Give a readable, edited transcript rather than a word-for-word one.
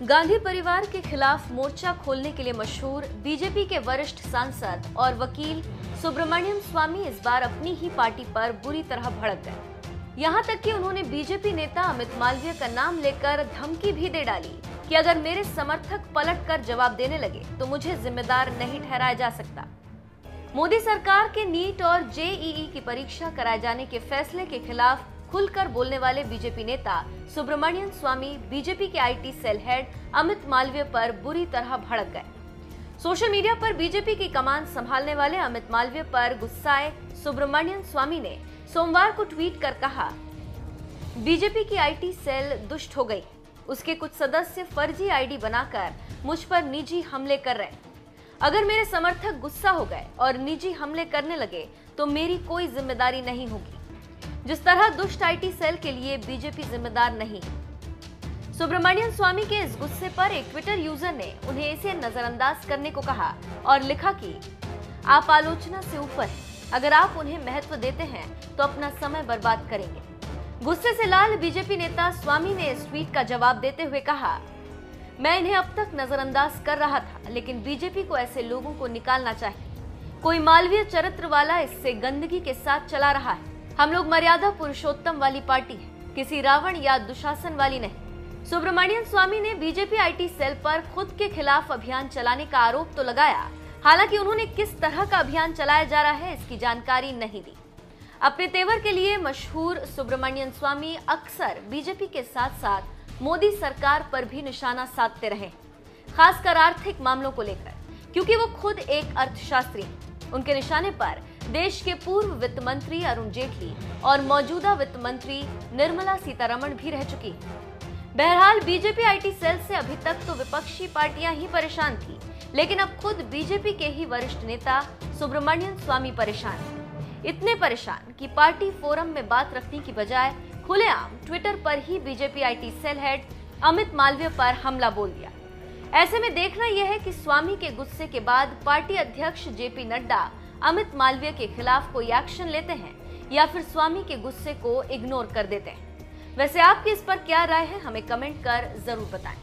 गांधी परिवार के खिलाफ मोर्चा खोलने के लिए मशहूर बीजेपी के वरिष्ठ सांसद और वकील सुब्रमण्यम स्वामी इस बार अपनी ही पार्टी पर बुरी तरह भड़क गए। यहां तक कि उन्होंने बीजेपी नेता अमित मालवीय का नाम लेकर धमकी भी दे डाली कि अगर मेरे समर्थक पलटकर जवाब देने लगे तो मुझे जिम्मेदार नहीं ठहराया जा सकता। मोदी सरकार के नीट और जेईई की परीक्षा कराए जाने के फैसले के खिलाफ खुलकर बोलने वाले बीजेपी नेता सुब्रमण्यम स्वामी बीजेपी के IT cell head Amit Malviya पर बुरी तरह भड़क गए। सोशल मीडिया पर बीजेपी की कमान संभालने वाले अमित मालवीय पर गुस्साए सुब्रमण्यम स्वामी ने सोमवार को ट्वीट कर कहा, बीजेपी की आईटी सेल दुष्ट हो गई। उसके कुछ सदस्य फर्जी आईडी बनाकर मुझ पर निजी हमले कर रहे हैं। अगर मेरे समर्थक गुस्सा हो गए और निजी हमले करने लगे तो मेरी कोई जिम्मेदारी नहीं होगी। जिस तरह दुष्ट आईटी सेल के लिए बीजेपी जिम्मेदार नहीं। सुब्रमण्यम स्वामी के इस गुस्से पर एक ट्विटर यूजर ने उन्हें इसे नजरअंदाज करने को कहा और लिखा कि आप आलोचना से ऊपर हैं। अगर आप उन्हें महत्व देते हैं तो अपना समय बर्बाद करेंगे। गुस्से से लाल बीजेपी नेता स्वामी ने इस ट्वीट का जवाब देते हुए कहा, मैं इन्हें अब तक नजरअंदाज कर रहा था, लेकिन बीजेपी को ऐसे लोगों को निकालना चाहिए। कोई मालवीय चरित्र वाला इससे गंदगी के साथ चला रहा है। हम लोग मर्यादा पुरुषोत्तम वाली पार्टी है, किसी रावण या दुशासन वाली नहीं। सुब्रमण्यम स्वामी ने बीजेपी आईटी सेल पर खुद के खिलाफ अभियान चलाने का आरोप तो लगाया, हालांकि उन्होंने किस तरह का अभियान चलाया जा रहा है इसकी जानकारी नहीं दी। अपने तेवर के लिए मशहूर सुब्रमण्यम स्वामी अक्सर बीजेपी के साथ साथ मोदी सरकार पर भी निशाना साधते रहे, खासकर आर्थिक मामलों को लेकर, क्योंकि वो खुद एक अर्थशास्त्री हैं। उनके निशाने पर देश के पूर्व वित्त मंत्री अरुण जेटली और मौजूदा वित्त मंत्री निर्मला सीतारमण भी रह चुकी हैं। बहरहाल बीजेपी आईटी सेल से अभी तक तो विपक्षी पार्टियां ही परेशान थी, लेकिन अब खुद बीजेपी के ही वरिष्ठ नेता सुब्रमण्यम स्वामी परेशान हैं। इतने परेशान कि पार्टी फोरम में बात रखने की बजाय खुलेआम ट्विटर पर ही BJP IT cell head Amit Malviya पर हमला बोल दिया। ऐसे में देखना यह है कि स्वामी के गुस्से के बाद पार्टी अध्यक्ष जेपी नड्डा अमित मालवीय के खिलाफ कोई एक्शन लेते हैं या फिर स्वामी के गुस्से को इग्नोर कर देते हैं। वैसे आपकी इस पर क्या राय है, हमें कमेंट कर जरूर बताएं।